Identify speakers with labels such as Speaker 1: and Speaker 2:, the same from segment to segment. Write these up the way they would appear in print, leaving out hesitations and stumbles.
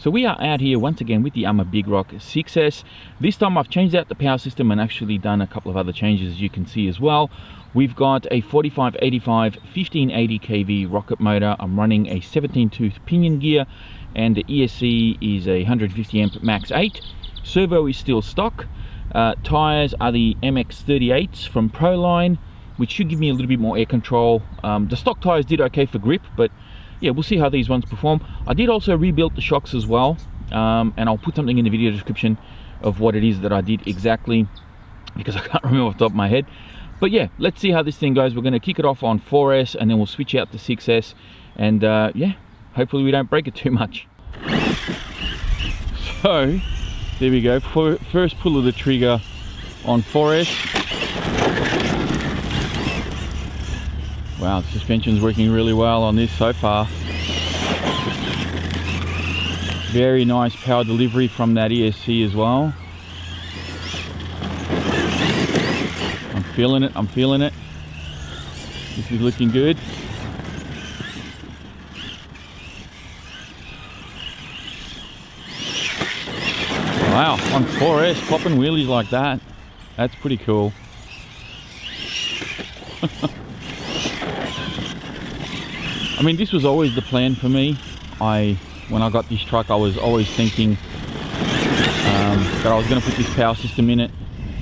Speaker 1: So we are out here once again with the ARRMA Big Rock 6S. This time I've changed out the power system and actually done a couple of other changes, as you can see as well. We've got a 4585 1580 kV rocket motor. I'm running a 17-tooth pinion gear, and the ESC is a 150 amp max 8. Servo is still stock. Tires are the MX38s from Proline, which should give me a little bit more air control. The stock tires did okay for grip, but yeah, we'll see how these ones perform. I did also rebuild the shocks as well, and I'll put something in the video description of what it is that I did exactly, because I can't remember off the top of my head. But yeah, let's see how this thing goes. We're going to kick it off on 4S, and then we'll switch out the 6S, and yeah, hopefully we don't break it too much. So there we go, first pull of the trigger on 4S. Wow, the suspension's working really well on this so far. Very nice power delivery from that ESC as well. I'm feeling it, I'm feeling it. This is looking good. Wow, on 4S, popping wheelies like that. That's pretty cool. I mean, this was always the plan for me. When I got this truck, I was always thinking that I was going to put this power system in it,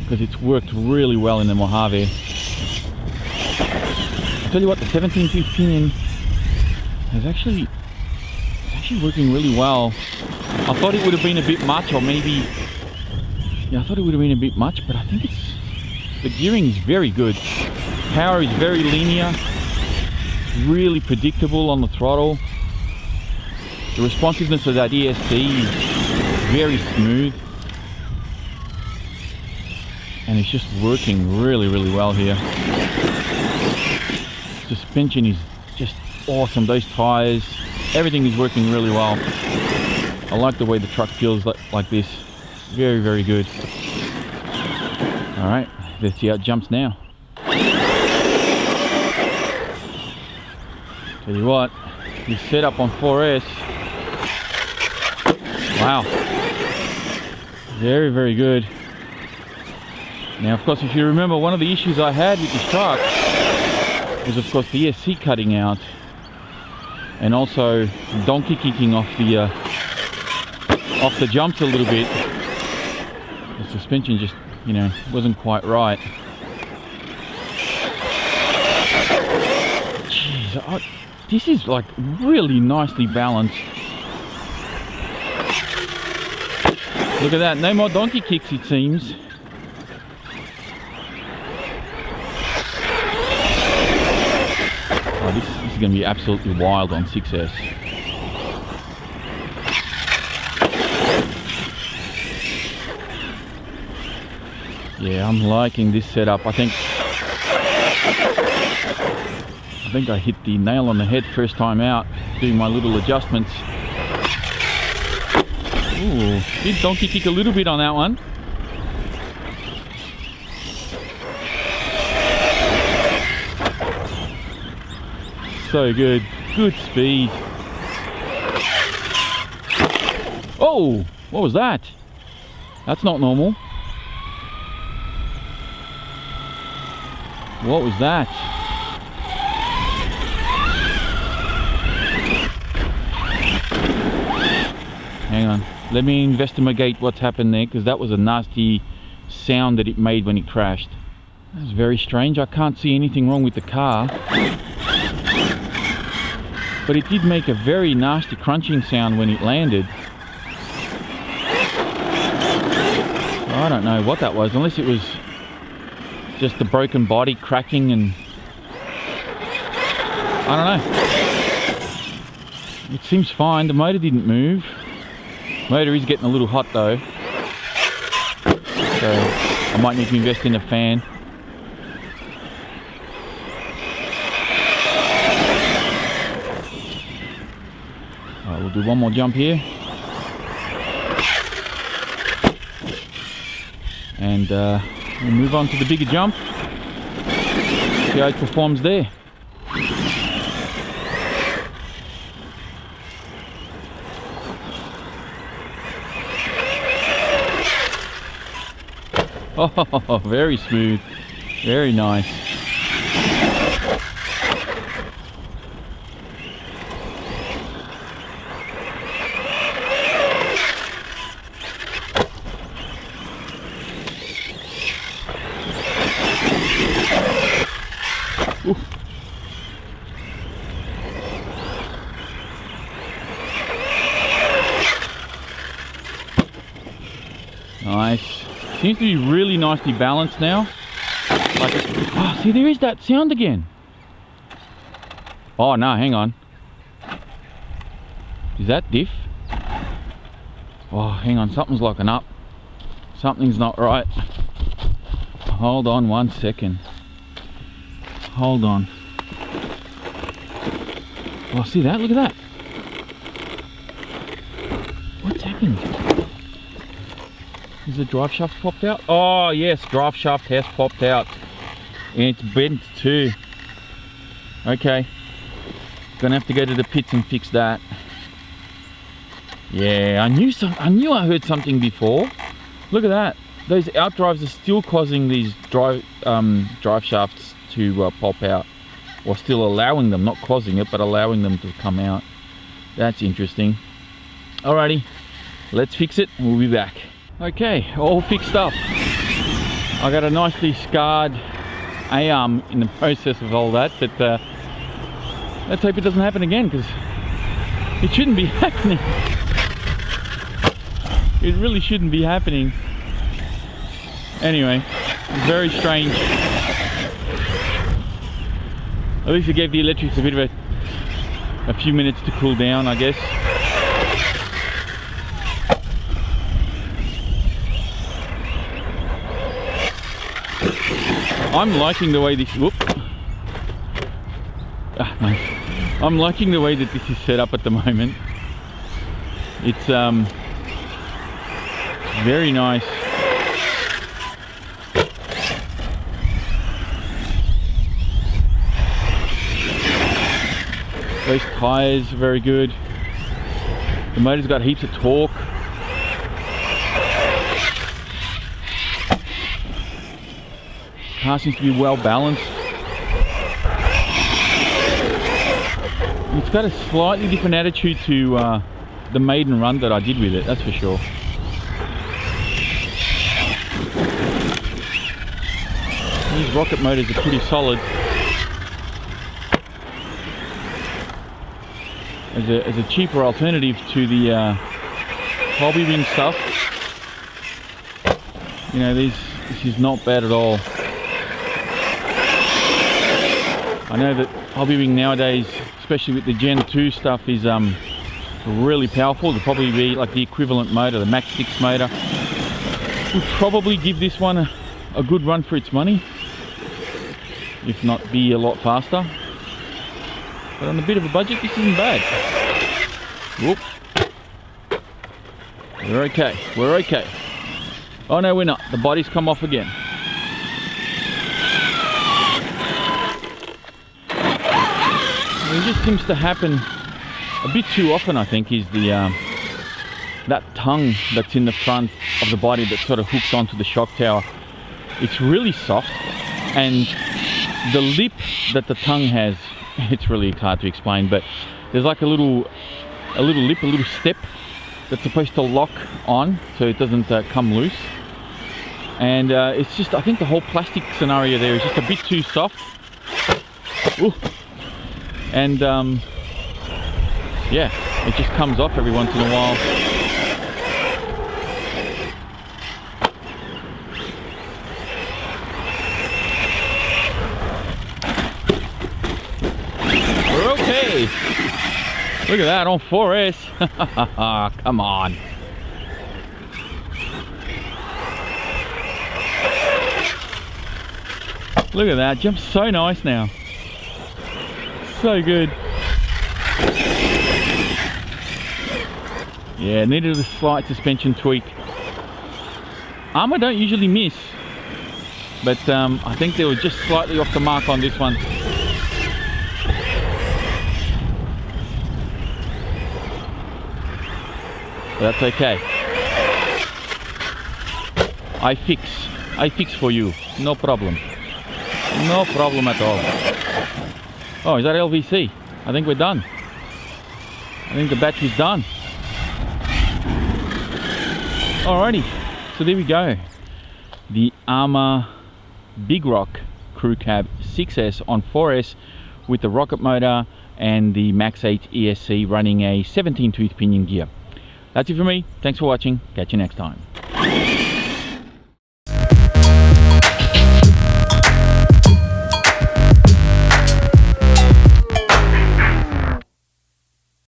Speaker 1: because it's worked really well in the Mojave. I'll tell you what, the 17-tooth pinion is actually working really well. I thought it would have been a bit much, or maybe, yeah, I thought it would have been a bit much, but I think the gearing is very good. Power is very linear, really predictable on the throttle. The responsiveness of that ESC is very smooth, and it's just working really, really well here. Suspension is just awesome. Those tires, everything is working really well. I like the way the truck feels like this. Very, very good. All right, let's see how it jumps now. Tell you what, this setup on 4S, wow, very, very good. Now, of course, if you remember, one of the issues I had with this truck was, of course, the ESC cutting out, and also donkey kicking off the jumps a little bit. The suspension just, you know, wasn't quite right. Jeez, this is like really nicely balanced. Look at that, no more donkey kicks it seems. Oh, this is going to be absolutely wild on 6S. Yeah, I'm liking this setup. I think I hit the nail on the head first time out, doing my little adjustments. Ooh, did donkey kick a little bit on that one. So good, good speed. Oh, what was that? That's not normal. What was that? Hang on, let me investigate what's happened there, because that was a nasty sound that it made when it crashed. That was very strange. I can't see anything wrong with the car, but it did make a very nasty crunching sound when it landed. I don't know what that was, unless it was just the broken body cracking, and I don't know. It seems fine. The motor didn't move. Motor is getting a little hot though, so I might need to invest in a fan. Alright, we'll do one more jump here, and we'll move on to the bigger jump, see how it performs there. Oh, very smooth, very nice. Ooh. Nice. Seems to be really nicely balanced now. Like, oh, see, there is that sound again. Oh no, hang on. Is that diff? Oh, hang on, something's locking up. Something's not right. Hold on 1 second. Hold on. Oh, see that? Look at that. What's happened? Is the drive shaft popped out? Oh yes, drive shaft has popped out. And it's bent too. Okay. Gonna have to go to the pits and fix that. Yeah, I knew I heard something before. Look at that. Those outdrives are still causing these drive shafts to pop out. Or still allowing them, not causing it, but allowing them to come out. That's interesting. Alrighty, let's fix it and we'll be back. Okay, all fixed up. I got a nicely scarred A-arm in the process of all that, but let's hope it doesn't happen again, because it shouldn't be happening. It really shouldn't be happening. Anyway, very strange. At least it gave the electrics a bit of a few minutes to cool down, I guess. I'm liking the way this, I'm liking the way that this is set up at the moment. It's very nice. Those tyres are very good. The motor's got heaps of torque. Car seems to be well balanced. It's got a slightly different attitude to the maiden run that I did with it, that's for sure. These rocket motors are pretty solid. As a cheaper alternative to the hobby ring stuff, you know, this is not bad at all. I know that hobby ring nowadays, especially with the Gen 2 stuff, is really powerful. It'll probably be like the equivalent motor, the Max 6 motor. Would probably give this one a good run for its money, if not be a lot faster. But on a bit of a budget, this isn't bad. Whoop. We're okay, we're okay. Oh no, we're not. The body's come off again. It just seems to happen a bit too often, I think, is the that tongue that's in the front of the body that sort of hooks onto the shock tower. It's really soft, and the lip that the tongue has, it's really hard to explain, but there's like a little lip, a little step that's supposed to lock on so it doesn't come loose. And it's just, I think the whole plastic scenario there is just a bit too soft. Ooh. And yeah, it just comes off every once in a while. We're okay. Look at that on 4S. Come on. Look at that, jumps so nice now. So good. Yeah, needed a slight suspension tweak. ARRMA don't usually miss, but I think they were just slightly off the mark on this one. But that's okay. I fix. I fix for you, no problem. No problem at all. Oh, is that LVC? I think we're done. I think the battery's done. Alrighty, so there we go. The ARRMA Big Rock Crew Cab 6S on 4S with the rocket motor and the Max 8 ESC running a 17 tooth pinion gear. That's it for me. Thanks for watching. Catch you next time.